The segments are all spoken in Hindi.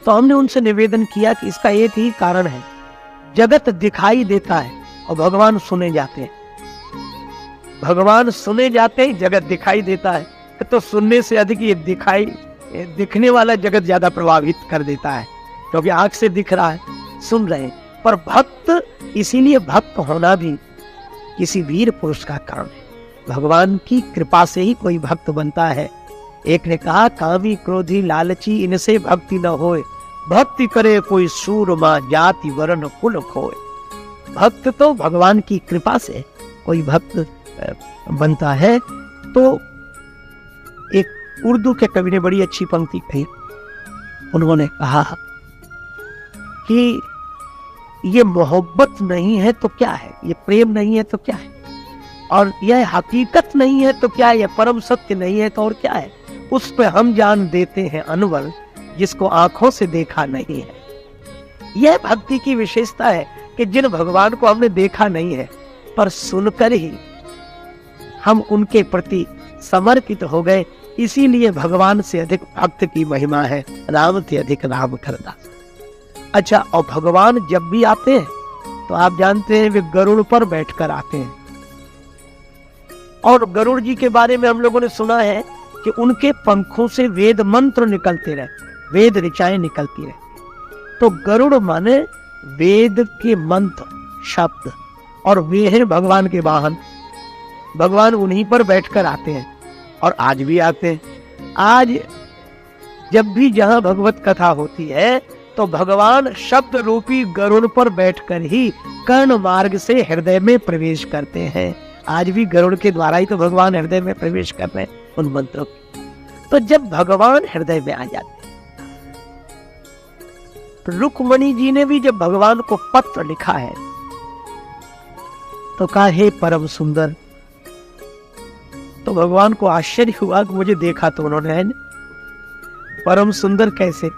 तो हमने उनसे निवेदन किया कि इसका एक ही कारण है, जगत दिखाई देता है और भगवान सुने जाते हैं। भगवान सुने जाते हैं, जगत दिखाई देता है, तो सुनने से अधिक ये दिखने वाला जगत ज्यादा प्रभावित कर देता है, क्योंकि आंख से दिख रहा है, सुन रहे हैं। पर भक्त, इसीलिए भक्त होना भी किसी वीर पुरुष का काम है। भगवान की कृपा से ही कोई भक्त बनता है। एक ने कहा, कामी क्रोधी लालची इनसे भक्ति न होए, भक्ति करे कोई सूरमा जाति वर्ण कुल खोए। भक्त तो भगवान की कृपा से कोई भक्त बनता है। तो एक उर्दू के कवि ने बड़ी अच्छी पंक्ति कही। उन्होंने कहा कि ये मोहब्बत नहीं है तो क्या है, ये प्रेम नहीं है तो क्या है, और यह हकीकत नहीं है तो क्या है, यह परम सत्य नहीं है तो और क्या है। उस पे हम जान देते हैं अनवर, जिसको आंखों से देखा नहीं है। यह भक्ति की विशेषता है कि जिन भगवान को हमने देखा नहीं है, पर सुनकर ही हम उनके प्रति समर्पित हो गए। इसीलिए भगवान से अधिक भक्त की महिमा है, राम से अधिक राम करदास। अच्छा, और भगवान जब भी आते हैं तो आप जानते हैं वे गरुड़ पर बैठकर आते हैं। और गरुड़ जी के बारे में हम लोगों ने सुना है कि उनके पंखों से वेद मंत्र निकलते रहे, वेद ऋचाएं निकलती रहे। तो गरुड़ माने वेद के मंत्र शब्द, और वे हैं भगवान के वाहन। भगवान उन्हीं पर बैठकर आते हैं और आज भी आते हैं। आज जब भी जहां भगवत कथा होती है तो भगवान शब्द रूपी गरुड़ पर बैठकर ही कर्ण मार्ग से हृदय में प्रवेश करते हैं। आज भी गरुड़ के द्वारा ही तो भगवान हृदय में प्रवेश कर रहे हैं उन मंत्रों की। तो जब भगवान हृदय में आ जाते हैं, तो रुक्मणी जी ने भी जब भगवान को पत्र लिखा है तो कहा, हे परम सुंदर। तो भगवान को आश्चर्य हुआ कि मुझे देखा तो उन्होंने है, परम सुंदर कैसे?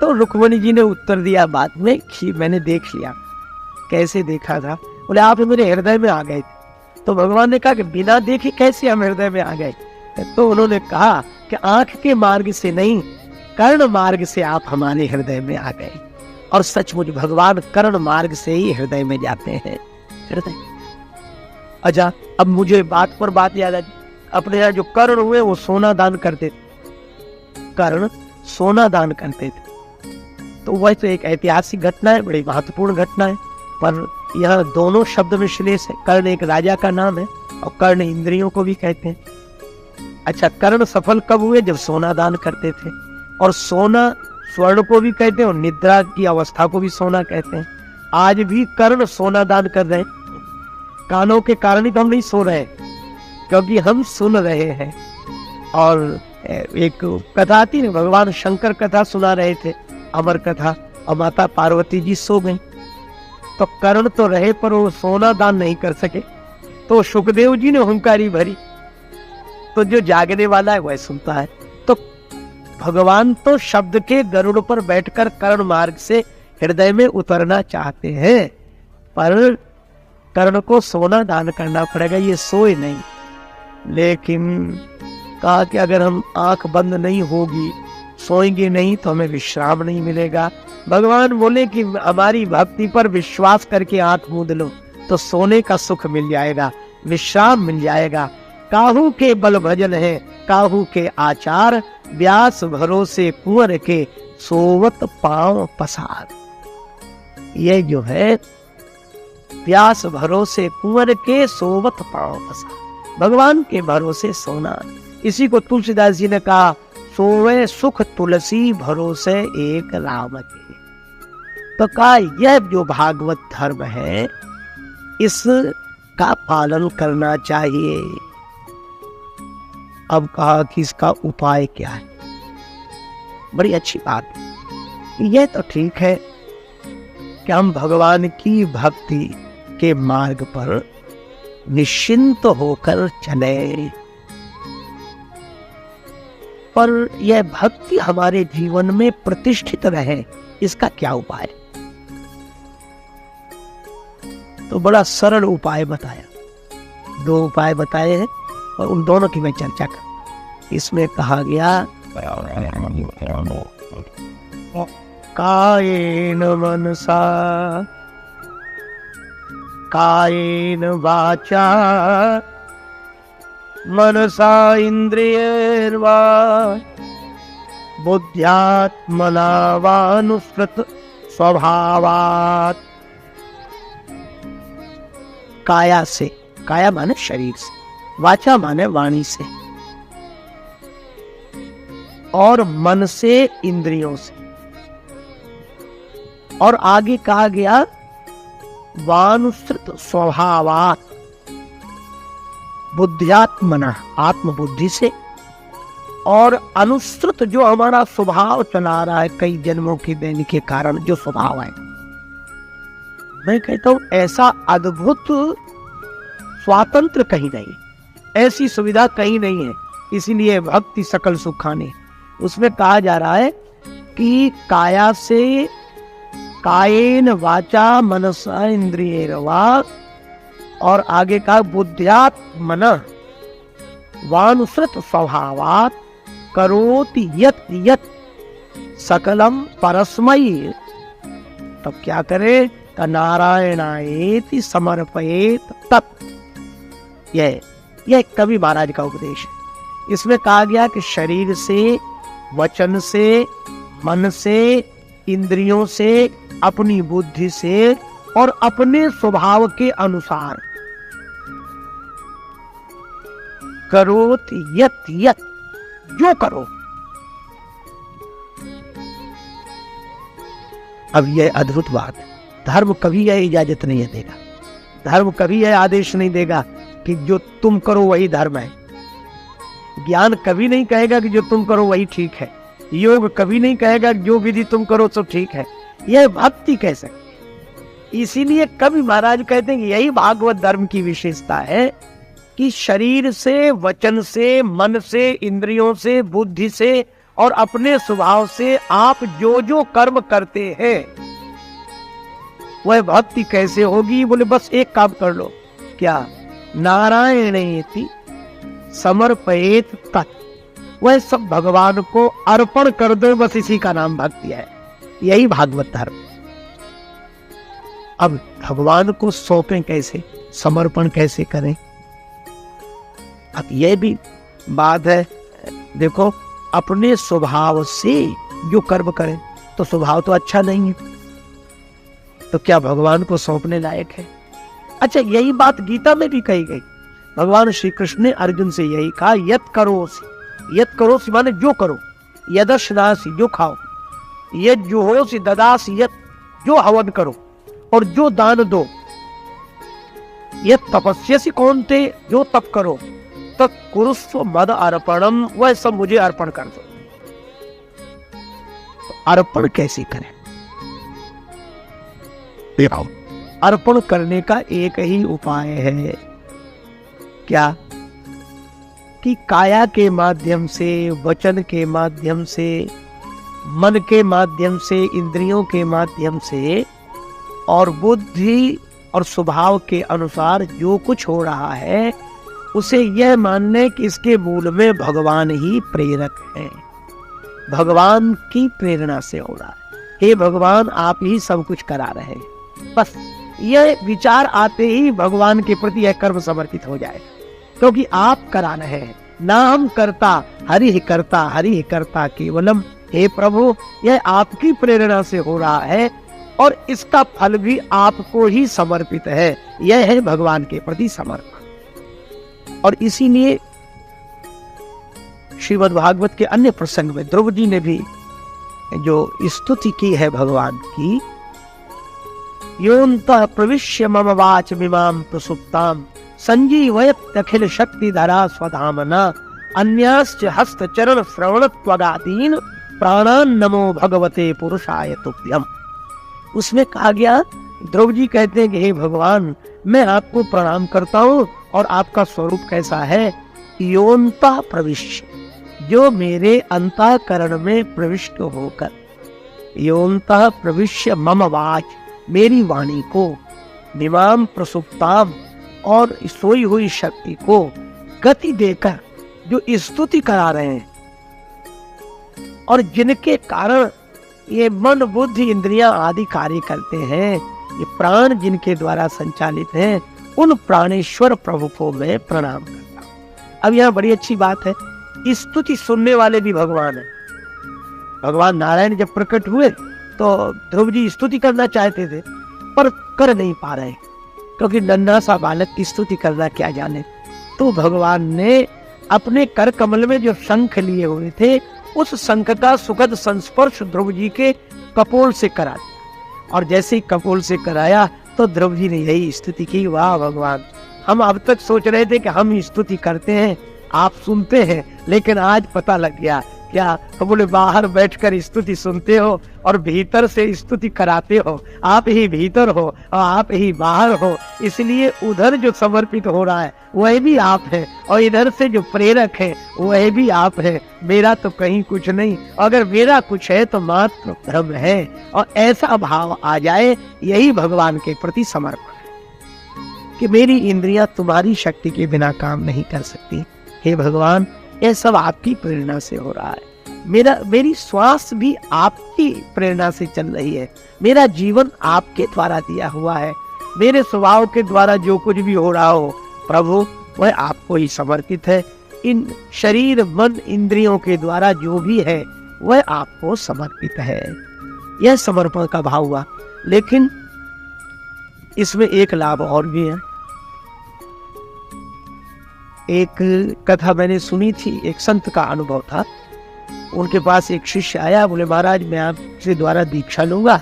तो रुक्मणी जी ने उत्तर दिया बाद में कि मैंने देख लिया। कैसे देखा था? बोले आप मेरे हृदय में आ गए थे। तो भगवान ने कहा कि बिना देखे कैसे हम हृदय में आ गए? तो उन्होंने कहा कि आंख के मार्ग से नहीं, कर्ण मार्ग से आप हमारे हृदय में आ गए। और सचमुच भगवान कर्ण मार्ग से ही हृदय में जाते हैं। हृदय। अच्छा, अब मुझे बात पर बात याद आई। अपने यहाँ जो कर्ण हुए वो सोना दान करते थे। कर्ण सोना दान करते थे। तो वह तो एक ऐतिहासिक घटना है, बड़ी महत्वपूर्ण घटना है। पर यह दोनों शब्द में श्लेष है। कर्ण एक राजा का नाम है और कर्ण इंद्रियों को भी कहते हैं। अच्छा, कर्ण सफल कब हुए? जब सोना दान करते थे। और सोना स्वर्ण को भी कहते हैं और निद्रा की अवस्था को भी सोना कहते हैं। आज भी कर्ण सोना दान कर रहे हैं। कानों के कारण ही तो हम नहीं सो रहे, क्योंकि हम सुन रहे हैं। और एक कथा थी ना, भगवान शंकर कथा सुना रहे थे, अमर कथा, और माता पार्वती जी सो गई। तो कर्ण तो रहे पर वो सोना दान नहीं कर सके। तो सुखदेव जी ने हुंकारी भरी, तो जो जागने वाला है वह सुनता है। तो भगवान तो शब्द के गरुड़ पर बैठकर कर्ण मार्ग से हृदय में उतरना चाहते हैं, पर कर्ण को सोना दान करना पड़ेगा, ये सोए नहीं। लेकिन कहा कि अगर हम आंख बंद नहीं होगी, सोएंगे नहीं, तो हमें विश्राम नहीं मिलेगा। भगवान बोले कि हमारी भक्ति पर विश्वास करके आंख मूंद लो तो सोने का सुख मिल जाएगा, विश्राम मिल जाएगा। काहू के बल भजन है, काहू के आचार, व्यास भरोसे कुंवर के सोवत पांव पसार। ये जो है व्यास भरोसे कुंवर के सोवत पांव पसार, भगवान के भरोसे सोना। इसी को तुलसीदास जी ने कहा, सोवे सुख तुलसी भरोसे एक राम के। तो कहा यह जो भागवत धर्म है इसका पालन करना चाहिए। अब कहा कि इसका उपाय क्या है? बड़ी अच्छी बात। यह तो ठीक है कि हम भगवान की भक्ति के मार्ग पर निश्चिंत होकर चले, पर यह भक्ति हमारे जीवन में प्रतिष्ठित रहे, इसका क्या उपाय? तो बड़ा सरल उपाय बताया। 2 उपाय बताए हैं और उन दोनों की मैं चर्चा कर। इसमें कहा गया कायेन मनसा कायेन वाचा मनसा इंद्रियैर्वा बुद्ध्यात्मना वानुसृत स्वभावात्। काया से, काया माने शरीर से, वाचा माने वाणी से, और मन से इंद्रियों से, और आगे कहा गया वानुसृत स्वभावात् बुद्ध्यात्मना आत्म बुद्धि से, और अनुसृत जो हमारा स्वभाव चला रहा है कई जन्मों की देने के कारण जो स्वभाव है। मैं कहता हूं ऐसा अद्भुत स्वातंत्र कहीं नहीं, ऐसी सुविधा कहीं नहीं है। इसीलिए भक्ति सकल सुखाने, उसमें कहा जा रहा है कि काया से, कायेन वाचा मनसा इंद्रियैर्वा, और आगे का बुद्ध्यात्मना वानुसृत स्वभावात् करोति यत् यत् सकलम परस्मै। तब क्या करे? नारायणायेति समर्पयेत तत्। यह कवि महाराज का उपदेश है। इसमें कहा गया कि शरीर से, वचन से, मन से, इंद्रियों से, अपनी बुद्धि से और अपने स्वभाव के अनुसार करोत यत यत, जो करो। अब यह अद्भुत बात, धर्म कभी यह इजाजत नहीं देगा, धर्म कभी यह आदेश नहीं देगा कि जो तुम करो वही धर्म है। ज्ञान कभी नहीं कहेगा कि जो तुम करो वही ठीक है। योग कभी नहीं कहेगा कि जो विधि तुम करो तो ठीक है। यह भक्ति कह सकती। इसीलिए कवि महाराज कहते हैं कि यही भागवत धर्म की विशेषता है कि शरीर से, वचन से, मन से, इंद्रियों से, बुद्धि से और अपने स्वभाव से आप जो जो कर्म करते हैं वह भक्ति कैसे होगी? बोले बस एक काम कर लो। क्या? नारायणेति समर्पयेत तत्। वह सब भगवान को अर्पण कर दो, बस इसी का नाम भक्ति है। यही भागवत धर्म। अब भगवान को सौंपें कैसे, समर्पण कैसे करें? अब यह भी बात है। देखो, अपने स्वभाव से जो कर्म करें तो स्वभाव तो अच्छा नहीं है, तो क्या भगवान को सौंपने लायक है? अच्छा, यही बात गीता में भी कही गई। भगवान श्री कृष्ण ने अर्जुन से यही कहा, यत करोसि। यत करोसि माने जो करो, यदश्नासि जो खाओ, यद जुहोसि ददासि यत जो हवन करो और जो दान दो, यत तपस्यसि कौन्ते जो तप करो, तत् कुरुस्व मद अर्पणम, वह सब मुझे अर्पण कर दो। तो अर्पण कैसे करें? देखो, अर्पण करने का एक ही उपाय है। क्या? कि काया के माध्यम से, वचन के माध्यम से, मन के माध्यम से, इंद्रियों के माध्यम से और बुद्धि और स्वभाव के अनुसार जो कुछ हो रहा है उसे यह मानने कि इसके मूल में भगवान ही प्रेरक है, भगवान की प्रेरणा से हो रहा है। हे भगवान, आप ही सब कुछ करा रहे हैं। बस यह विचार आते ही भगवान के प्रति यह कर्म समर्पित हो जाए, क्योंकि आप करा रहे हैं। ना हम करता, हरि ही करता, हरि ही करता केवलम। हे प्रभु, यह आपकी प्रेरणा से हो रहा है और इसका फल भी आपको ही समर्पित है। यह है भगवान के प्रति समर्पण। और इसीलिए श्रीमद् भागवत के अन्य प्रसंग में द्रौपदी ने भी जो स्तुति की है भगवान की, योऽन्तः प्रविश्य मम वाचमिमां प्रसुप्तां संजीवयत् अखिल शक्तिधरा स्वधामना अन्याश्च हस्त चरण श्रवण त्वगादीन प्राणान नमो भगवते पुरुषाय तुभ्यम। उसमें कहा गया, द्रौपदी कहते हैं कि हे भगवान, मैं आपको प्रणाम करता हूँ और आपका स्वरूप कैसा है? योऽन्तः प्रविश्य, जो मेरे अंतःकरण में प्रविष्ट होकर, योऽन्तः प्रविश्य मम वाच, मेरी वाणी को, मिमां प्रसुप्ताम, और सोई हुई शक्ति को गति देकर जो स्तुति करा रहे हैं, और जिनके कारण ये मन बुद्धि इंद्रियां आदि कार्य करते हैं, ये प्राण जिनके द्वारा संचालित हैं, उन प्राणेश्वर प्रभु को मैं प्रणाम करता हूं। अब यहाँ बड़ी अच्छी बात है, स्तुति सुनने वाले भी भगवान है। भगवान नारायण जब प्रकट हुए तो ध्रुव जी स्तुति करना चाहते थे पर कर नहीं पा रहे, क्योंकि नन्हा सा बालक की स्तुति करना क्या जाने। तो भगवान ने अपने कर कमल में जो शंख लिए हुए थे, उस शंख का सुखद संस्पर्श ध्रुव जी के कपोल से करा दिया, और जैसे ही कपोल से कराया तो ध्रुव जी ने यही स्तुति की, वाह भगवान, हम अब तक सोच रहे थे कि हम स्तुति करते हैं, आप सुनते हैं, लेकिन आज पता लग गया। क्या? तो बोले बाहर बैठकर स्तुति सुनते हो और भीतर से स्तुति कराते हो, आप ही भीतर हो और आप ही बाहर हो, इसलिए उधर जो समर्पित हो रहा है वह भी आप है, और इधर से जो प्रेरक है वह भी आप है। मेरा तो कहीं कुछ नहीं, अगर मेरा कुछ है तो मात्र भ्रम है, और ऐसा भाव आ जाए, यही भगवान के प्रति समर्पण है कि मेरी इंद्रियां तुम्हारी शक्ति के बिना काम नहीं कर सकती। हे भगवान, यह सब आपकी प्रेरणा से हो रहा है, मेरी श्वास भी आपकी प्रेरणा से चल रही है, मेरा जीवन आपके द्वारा दिया हुआ है, मेरे स्वभाव के द्वारा जो कुछ भी हो रहा हो प्रभु वह आपको ही समर्पित है। इन शरीर मन इंद्रियों के द्वारा जो भी है वह आपको समर्पित है। यह समर्पण का भाव हुआ। लेकिन इसमें एक लाभ और भी है। एक कथा मैंने सुनी थी, एक संत का अनुभव था। उनके पास एक शिष्य आया, बोले महाराज मैं आपसे द्वारा दीक्षा लूंगा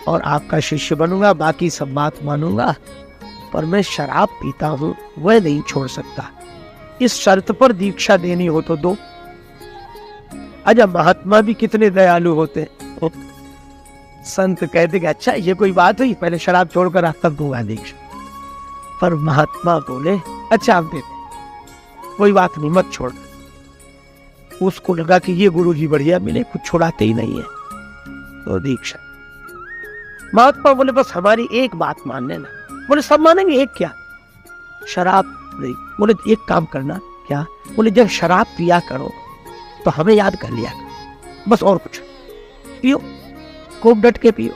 और आपका शिष्य बनूंगा, बाकी सब बात मानूंगा, पर मैं शराब पीता हूं, वह नहीं छोड़ सकता, इस शर्त पर दीक्षा देनी हो तो दो। अच्छा, महात्मा भी कितने दयालु होते हैं। संत कहते कि अच्छा ये कोई बात हुई, पहले शराब छोड़कर आप तब दूंगा दीक्षा। पर महात्मा बोले अच्छा आप देते, कोई बात नहीं, मत छोड़। उसको लगा कि ये गुरुजी बढ़िया मिले, कुछ छोड़ाते ही नहीं है, तो दीक्षा। महात्मा बोले बस हमारी एक बात मान लेना। बोले सब मानेंगे, एक क्या? शराब नहीं। बोले एक काम करना, क्या? बोले जब शराब पिया करो तो हमें याद कर लिया करो, बस और कुछ पियो, खूब डट के पियो।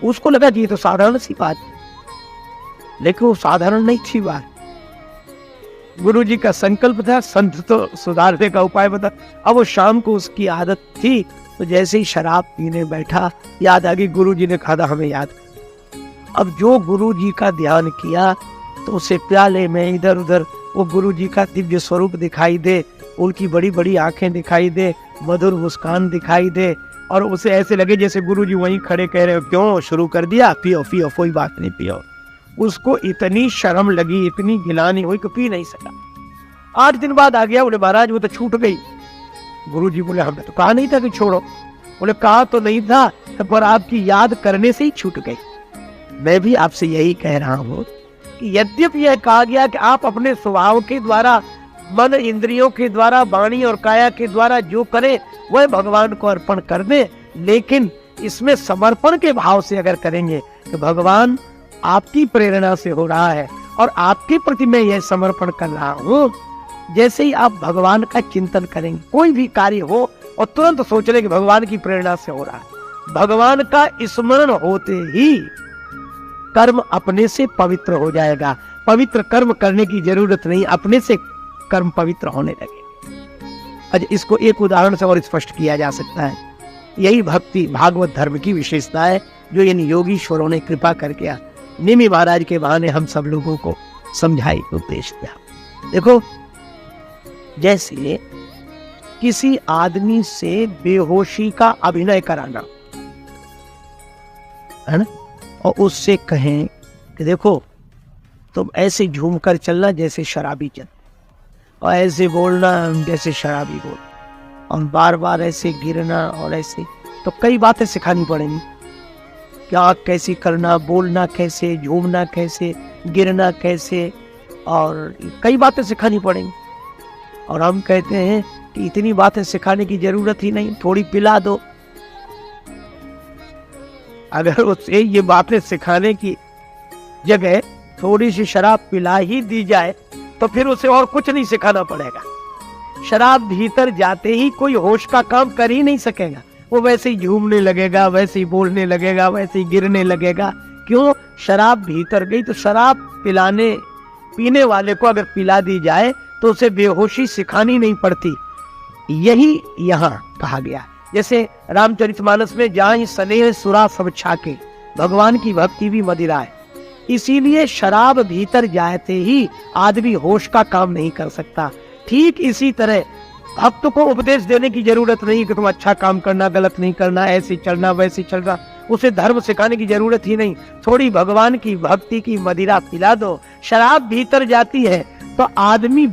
उसको लगा जी तो साधारण सी बात, लेकिन वो साधारण नहीं थी बात। गुरु जी का संकल्प था, संत तो सुधारने का उपाय बता। अब वो शाम को उसकी आदत थी, तो जैसे ही शराब पीने बैठा, याद आ गई गुरु जी ने कहा हमें याद। अब जो गुरु जी का ध्यान किया तो उसे प्याले में इधर उधर वो गुरु जी का दिव्य स्वरूप दिखाई दे, उनकी बड़ी बड़ी आंखें दिखाई दे, मधुर मुस्कान दिखाई दे, और उसे ऐसे लगे जैसे गुरु जी वहीं खड़े कह रहे हो, क्यों शुरू कर दिया, पियो पियो, कोई बात नहीं पियो। उसको इतनी शर्म लगी, इतनी गिलानी हुई कि पी नहीं सका। 8 दिन बाद आ गया, बोले महाराज वो तो छूट गई। गुरु जी बोले हमने तो कहा नहीं था कि छोड़ो। बोले कहा तो नहीं था, पर आपकी याद करने से ही छूट गई। मैं भी आपसे यही कह रहा हूं कि यद्यपि यह कहा गया कि आप अपने स्वभाव के द्वारा, मन इंद्रियों के द्वारा, वाणी और काया के द्वारा जो करें वह भगवान को अर्पण कर दें, लेकिन इसमें समर्पण के भाव से अगर करेंगे तो भगवान आपकी प्रेरणा से हो रहा है और आपके प्रति मैं यह समर्पण कर रहा हूं। जैसे ही आप भगवान का चिंतन करेंगे, कोई भी कार्य हो और तुरंत सोच लें कि भगवान की प्रेरणा से हो रहा है, भगवान का स्मरण होते ही कर्म अपने से पवित्र हो जाएगा। पवित्र कर्म करने की जरूरत नहीं, अपने से कर्म पवित्र होने लगे। अच्छा, इसको एक उदाहरण से और स्पष्ट किया जा सकता है। यही भक्ति भागवत धर्म की विशेषता है जो इन योगीश्वरों ने कृपा करके निमि महाराज के बहाने हम सब लोगों को समझाई, उपदेश दिया। देखो, जैसे किसी आदमी से बेहोशी का अभिनय कराना है ना, और उससे कहें कि देखो तुम ऐसे झूम कर चलना जैसे शराबी चल, और ऐसे बोलना जैसे शराबी बोल, और बार बार ऐसे गिरना, और ऐसे तो कई बातें सिखानी पड़ेंगी। क्या कैसी करना, बोलना कैसे, झूमना कैसे, गिरना कैसे, और कई बातें सिखानी पड़ेंगी। और हम कहते हैं कि इतनी बातें सिखाने की जरूरत ही नहीं, थोड़ी पिला दो। अगर उसे ये बातें सिखाने की जगह थोड़ी सी शराब पिला ही दी जाए तो फिर उसे और कुछ नहीं सिखाना पड़ेगा। शराब भीतर जाते ही कोई होश का काम कर ही नहीं सकेगा। वो वैसे ही झूमने लगेगा, वैसे ही बोलने लगेगा, वैसे ही गिरने लगेगा। क्यों? शराब भीतर गई। तो शराब पीने वाले को अगर पिला दी जाए तो उसे बेहोशी सिखानी नहीं पड़ती। यही यहाँ कहा गया। जैसे रामचरितमानस में जहाँ ही स्नेह सुरा सब छाके, भगवान की भक्ति भी मदिरा है। इसीलिए शराब भीतर जाते ही आदमी होश का काम नहीं कर सकता। ठीक इसी तरह भक्त को उपदेश देने की जरूरत नहीं कि तुम अच्छा काम करना, गलत नहीं करना, ऐसे चलना, वैसे चलना। उसे धर्म सिखाने की जरूरत ही नहीं। थोड़ी भगवान की भक्ति की मदिरा पिला दो। शराब भीतर जाती है तो आदमी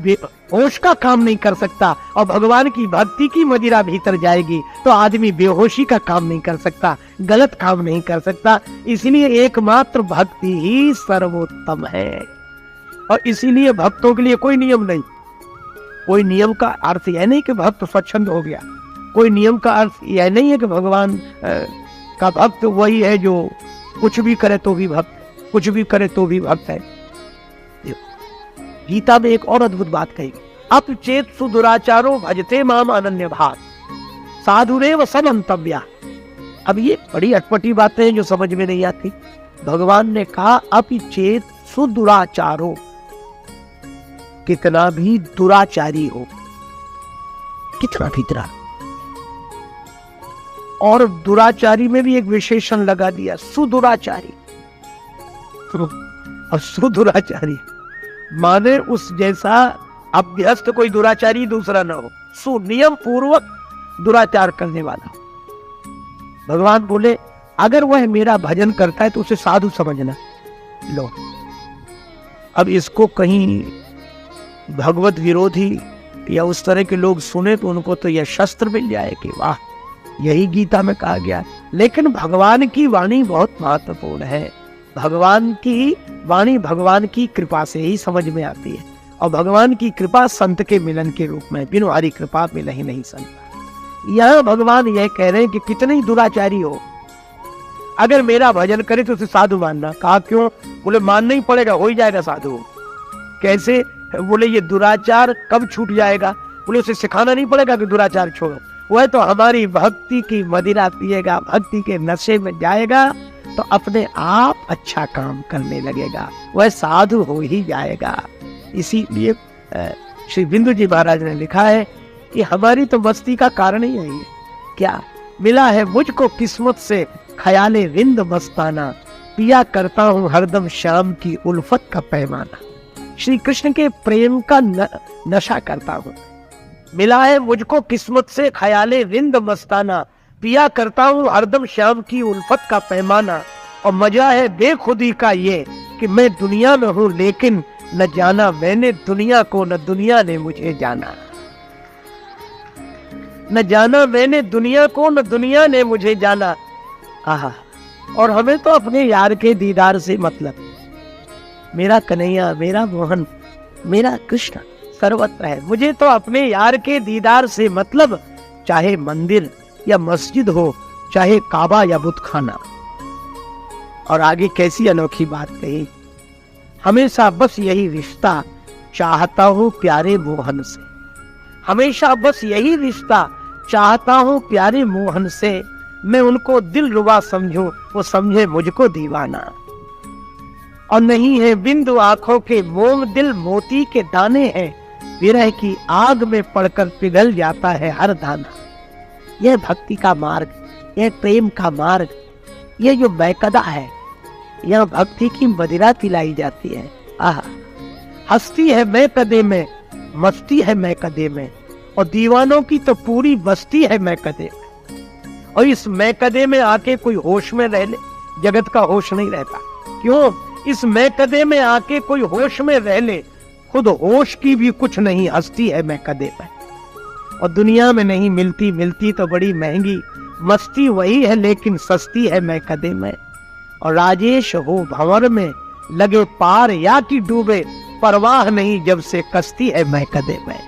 होश का काम नहीं कर सकता, और भगवान की भक्ति की मदिरा भीतर जाएगी तो आदमी बेहोशी का काम नहीं कर सकता, गलत काम नहीं कर सकता। इसलिए एकमात्र भक्ति ही सर्वोत्तम है। और इसीलिए भक्तों के लिए कोई नियम नहीं। कोई नियम का अर्थ यह नहीं कि भक्त स्वच्छंद हो गया। कोई नियम का अर्थ यह नहीं है कि भगवान का भक्त वही है जो कुछ भी करे तो भी भक्त, कुछ भी करे तो भी भक्त है। गीता में एक और अद्भुत बात कही, अप चेत सुदुराचारो भजते माम अनन्य भात साधुरेव समन्तव्या। अब ये बड़ी अटपटी बातें हैं जो समझ में नहीं आती। भगवान ने कहा अप चेत सुदुराचारो, कितना भी दुराचारी हो, कितना भीतरा। और दुराचारी में भी एक विशेषण लगा दिया, सुदुराचारी। और सुदुराचारी माने उस जैसा अभ्यस्त कोई दुराचारी दूसरा ना हो, सुनियम पूर्वक दुराचार करने वाला। भगवान बोले अगर वह मेरा भजन करता है तो उसे साधु समझना। लो, अब इसको कहीं भगवत विरोधी या उस तरह के लोग सुने तो उनको तो यह शस्त्र मिल जाए कि वाह, यही गीता में कहा गया। लेकिन भगवान की वाणी बहुत महत्वपूर्ण है। भगवान की वाणी भगवान की कृपा से ही समझ में आती है, और भगवान की कृपा संत के मिलन के रूप में, बिनु हरि कृपा मिल ही नहीं संता। यहाँ भगवान यह कह रहे हैं कि कितने ही दुराचारी हो, अगर मेरा भजन करे तो उसे साधु मानना। कहा क्यों? बोले मानना ही पड़ेगा, हो ही जाएगा साधु। कैसे? बोले ये दुराचार कब छूट जाएगा? बोले उसे सिखाना नहीं पड़ेगा कि दुराचार छोड़ो। वह तो हमारी भक्ति की मदिरा पिएगा, भक्ति के नशे में जाएगा तो अपने आप अच्छा काम करने लगेगा, वह साधु हो ही जाएगा। इसीलिए श्री बिंदु जी महाराज ने लिखा है कि हमारी तो मस्ती का कारण ही यही है। क्या मिला है मुझको किस्मत से ख्याले रिंद मस्ताना, पिया करता हूँ हरदम श्याम की उल्फत का पैमाना। श्री कृष्ण के प्रेम का नशा करता हूँ। मिला है मुझको किस्मत से ख्याले रिंद मस्ताना, पिया करता हूँ हरदम श्याम की उल्फत का पैमाना। और मजा है बेखुदी का ये कि मैं दुनिया में हूँ लेकिन न जाना मैंने दुनिया को, न दुनिया ने मुझे जाना। न जाना मैंने दुनिया को, न दुनिया ने मुझे जाना। आहा, और हमें तो अपने यार के दीदार से मतलब। मेरा कन्हैया, मेरा मोहन, मेरा कृष्ण सर्वत्र है। मुझे तो अपने यार के दीदार से मतलब, चाहे मंदिर या मस्जिद हो, चाहे काबा या बुत खाना। और आगे कैसी अनोखी बात कही, हमेशा बस यही रिश्ता चाहता हूँ प्यारे मोहन से। हमेशा बस यही रिश्ता चाहता हूँ प्यारे मोहन से, मैं उनको दिल रुबा समझूं, वो समझे मुझको दीवाना। और नहीं है बिंदु आंखों के मोम, दिल मोती के दाने हैं, विरह की आग में पड़कर पिघल जाता है हर दाना। यह भक्ति का मार्ग, यह प्रेम का मार्ग, यह जो बैकदा है, यहाँ भक्ति की मदिरा पिलाई जाती है। आहा, हस्ती है मैं कदे में, मस्ती है मैं कदे में, और दीवानों की तो पूरी बस्ती है मैं कदे में। और इस मैं कदे में आके कोई होश में रह ले, जगत का होश नहीं रहता। क्यों? इस मैं कदे में आके कोई होश में रह ले, खुद होश की भी कुछ नहीं, हस्ती है मैं कदे में। और दुनिया में नहीं मिलती, मिलती तो बड़ी महंगी, मस्ती वही है लेकिन सस्ती है मैं कदे में। और राजेश हो भंवर में, लगे पार या कि डूबे, परवाह नहीं जब से कश्ती है मैं कदे में।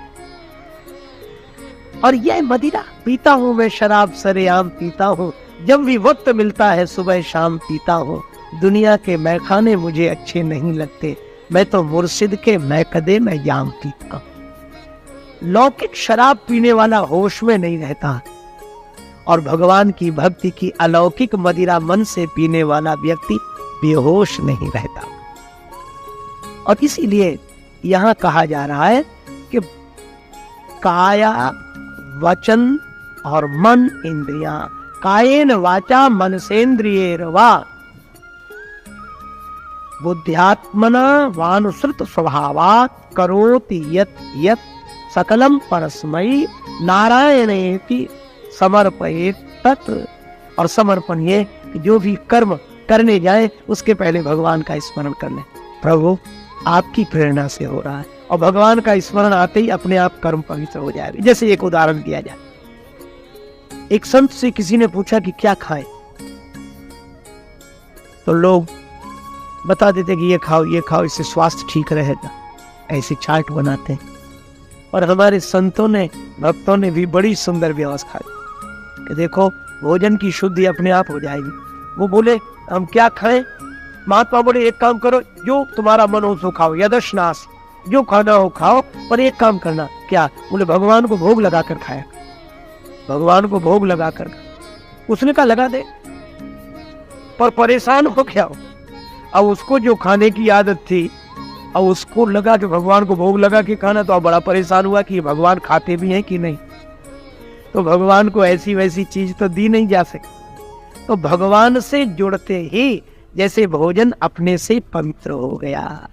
और यह मदिरा पीता हूँ मैं, शराब सरेआम पीता हूँ, जब भी वक्त मिलता है सुबह शाम पीता हूँ। दुनिया के मैखाने मुझे अच्छे नहीं लगते, मैं तो मुर्शिद के मैकदे में जाम पीता हूँ। लौकिक शराब पीने वाला होश में नहीं रहता, और भगवान की भक्ति की अलौकिक मदिरा मन से पीने वाला व्यक्ति बेहोश नहीं रहता। और इसीलिए यहां कहा जा रहा है कि काया वचन और मन इंद्रियां, कायेन वाचा मनसेन्द्रियैर्वा बुद्ध्यात्मना वानुसृत स्वभावात् करोति यत् यत् सकलम परस्मै नारायणेति समर्पयेत् तत्। और समर्पण ये कि जो भी कर्म करने जाए उसके पहले भगवान का स्मरण कर ले, प्रभु आपकी प्रेरणा से हो रहा है, और भगवान का स्मरण आते ही अपने आप कर्म पवित्र हो जाएगा। जैसे एक उदाहरण दिया जाए, एक संत से किसी ने पूछा कि क्या खाएं, तो लोग बता देते कि ये खाओ इससे स्वास्थ्य ठीक रहेगा, ऐसे चार्ट बनाते हैं। और हमारे संतों ने, भक्तों ने भी बड़ी सुंदर व्यवस्था दी कि देखो भोजन की शुद्धि अपने आप हो जाएगी। वो बोले हम क्या खाएं? महात्मा बोले एक काम करो, जो तुम्हारा मन हो सो खाओ, यदश्नास, जो खाना हो खाओ, पर एक काम करना। क्या? बोले भगवान को भोग लगा कर खाया, भगवान को भोग लगा कर। उसने कहा लगा दे, पर परेशान हो गया हो। अब उसको जो खाने की आदत थी, अब उसको लगा कि भगवान को भोग लगा के खाना, तो अब बड़ा परेशान हुआ कि भगवान खाते भी हैं कि नहीं। तो भगवान को ऐसी वैसी चीज तो दी नहीं जा सकती। तो भगवान से जुड़ते ही जैसे भोजन अपने से पवित्र हो गया,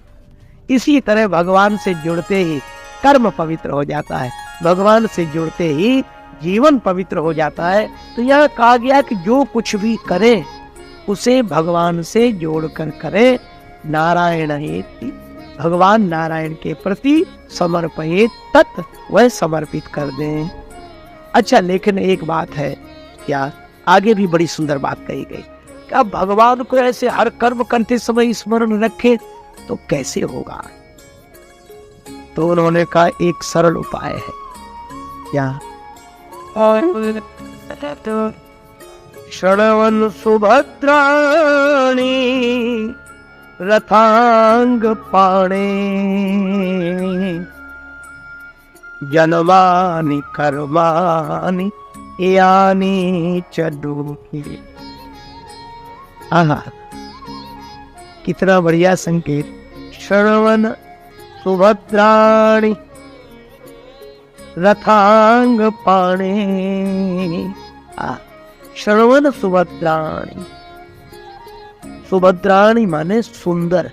इसी तरह भगवान से जुड़ते ही कर्म पवित्र हो जाता है, भगवान से जुड़ते ही जीवन पवित्र हो जाता है। तो यह कहा गया कि जो कुछ भी करें उसे भगवान से जोड़कर करें। नारायण हेति, भगवान नारायण के प्रति समर्पयेत् तत्, वह समर्पित कर दें। अच्छा, लेकिन एक बात है, क्या आगे भी बड़ी सुंदर बात कही गई, क्या भगवान को ऐसे हर कर्म करते समय स्मरण रखें तो कैसे होगा? तो उन्होंने कहा एक सरल उपाय है। क्या? शृण्वन् सुभद्राणि रथांग पाणे जन्मानि कर्माणि यानि च दुःखी। आहा, कितना बढ़िया संकेत। शृण्वन् सुभद्राणि रथांग पाणे। श्रवण सुभद्राणी, सुभद्राणी माने सुंदर,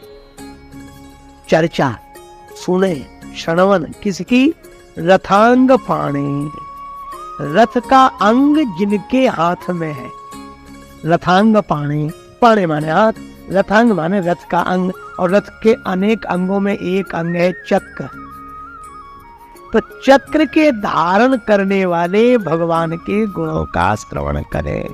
चर्चा सुने। श्रवण किसकी? रथांग पाणे, रथ का अंग जिनके हाथ में है। रथांग पाणे, पाणे माने हाथ, रथांग माने रथ का अंग, और रथ के अनेक अंगों में एक अंग है चक्र। तो चक्र के धारण करने वाले भगवान के गुणों का श्रवण करें।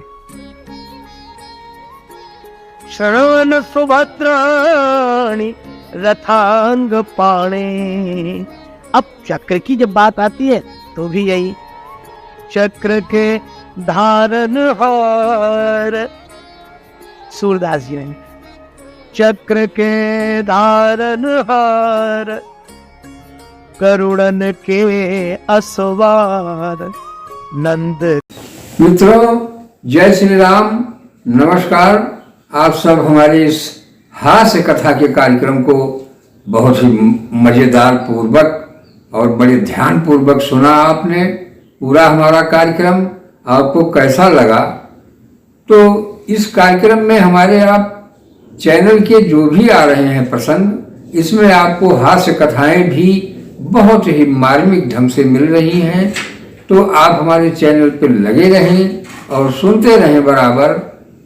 श्रवण सुभद्राणि रथांग पाणे। अब चक्र की जब बात आती है तो भी यही, चक्र के धारण हार, सूरदास जी ने, चक्र के धारण हार करुणन के असवार नंद। मित्रों, जय श्री राम, नमस्कार। आप सब हमारे इस हास्य कथा के कार्यक्रम को बहुत ही मजेदार पूर्वक और बड़े ध्यान पूर्वक सुना आपने। पूरा हमारा कार्यक्रम आपको कैसा लगा? तो इस कार्यक्रम में हमारे आप चैनल के जो भी आ रहे हैं प्रसंग, इसमें आपको हास्य कथाएं भी बहुत ही मार्मिक ढंग से मिल रही हैं। तो आप हमारे चैनल पर लगे रहें और सुनते रहें बराबर,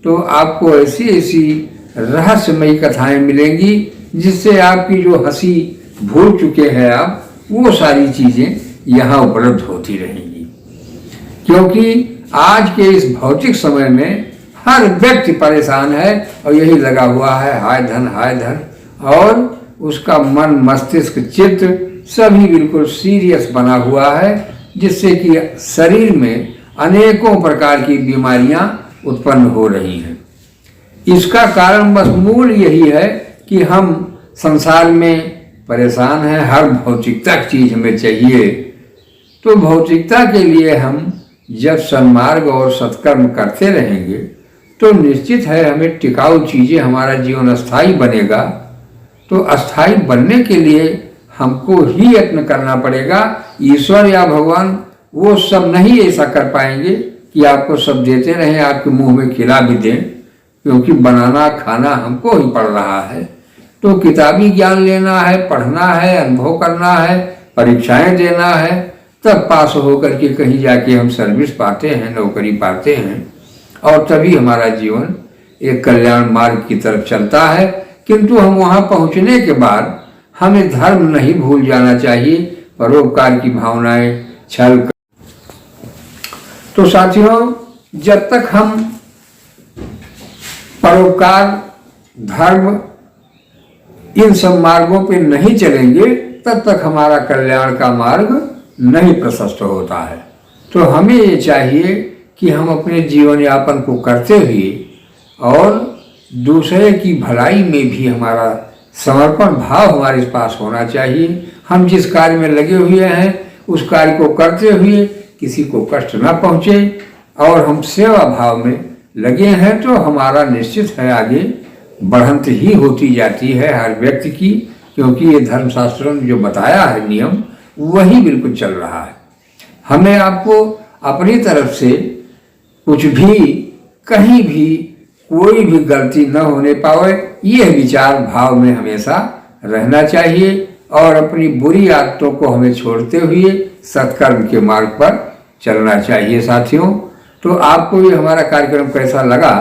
तो आपको ऐसी ऐसी रहस्यमयी कथाएं मिलेंगी जिससे आपकी जो हंसी भूल चुके हैं आप, वो सारी चीज़ें यहाँ उपलब्ध होती रहेंगी। क्योंकि आज के इस भौतिक समय में हर व्यक्ति परेशान है और यही लगा हुआ है हाय धन हाय धन, और उसका मन मस्तिष्क चित्त सभी बिल्कुल सीरियस बना हुआ है, जिससे कि शरीर में अनेकों प्रकार की बीमारियां उत्पन्न हो रही हैं। इसका कारण बस मूल यही है कि हम संसार में परेशान हैं, हर भौतिकता चीज हमें चाहिए, तो भौतिकता के लिए हम जब सन्मार्ग और सत्कर्म करते रहेंगे तो निश्चित है हमें टिकाऊ चीज़ें, हमारा जीवन अस्थाई बनेगा। तो अस्थाई बनने के लिए हमको ही यत्न करना पड़ेगा। ईश्वर या भगवान वो सब नहीं ऐसा कर पाएंगे कि आपको सब देते रहें, आपके मुंह में खिला भी दें, क्योंकि बनाना खाना हमको ही पड़ रहा है। तो किताबी ज्ञान लेना है, पढ़ना है, अनुभव करना है, परीक्षाएं देना है, तब पास होकर के कहीं जाके हम सर्विस पाते हैं, नौकरी पाते हैं, और तभी हमारा जीवन एक कल्याण मार्ग की तरफ चलता है। किंतु हम वहाँ पहुँचने के बाद हमें धर्म नहीं भूल जाना चाहिए, परोपकार की भावनाएं, छल। तो साथियों, जब तक हम परोपकार, धर्म, इन सब मार्गों पे नहीं चलेंगे तब तक हमारा कल्याण का मार्ग नहीं प्रशस्त होता है। तो हमें ये चाहिए कि हम अपने जीवन यापन को करते हुए और दूसरे की भलाई में भी हमारा समर्पण भाव हमारे पास होना चाहिए। हम जिस कार्य में लगे हुए हैं उस कार्य को करते हुए किसी को कष्ट न पहुँचे और हम सेवा भाव में लगे हैं तो हमारा निश्चित है आगे बढ़ंत ही होती जाती है हर व्यक्ति की, क्योंकि ये धर्मशास्त्रों ने जो बताया है नियम वही बिल्कुल चल रहा है। हमें आपको अपनी तरफ से कुछ भी कहीं भी कोई भी गलती न होने पावे, यह विचार भाव में हमेशा रहना चाहिए और अपनी बुरी आदतों को हमें छोड़ते हुए सत्कर्म के मार्ग पर चलना चाहिए। साथियों, तो आपको ये हमारा कार्यक्रम कैसा लगा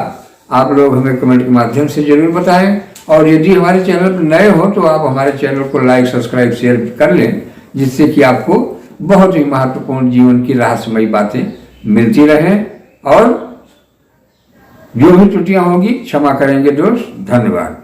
आप लोग हमें कमेंट के माध्यम से जरूर बताएं, और यदि हमारे चैनल पर नए हो तो आप हमारे चैनल को लाइक, सब्सक्राइब, शेयर कर लें, जिससे कि आपको बहुत ही महत्वपूर्ण जीवन की रहस्यमयी बातें मिलती रहें। और जो भी त्रुटियां होंगी क्षमा करेंगे दोस्त। धन्यवाद।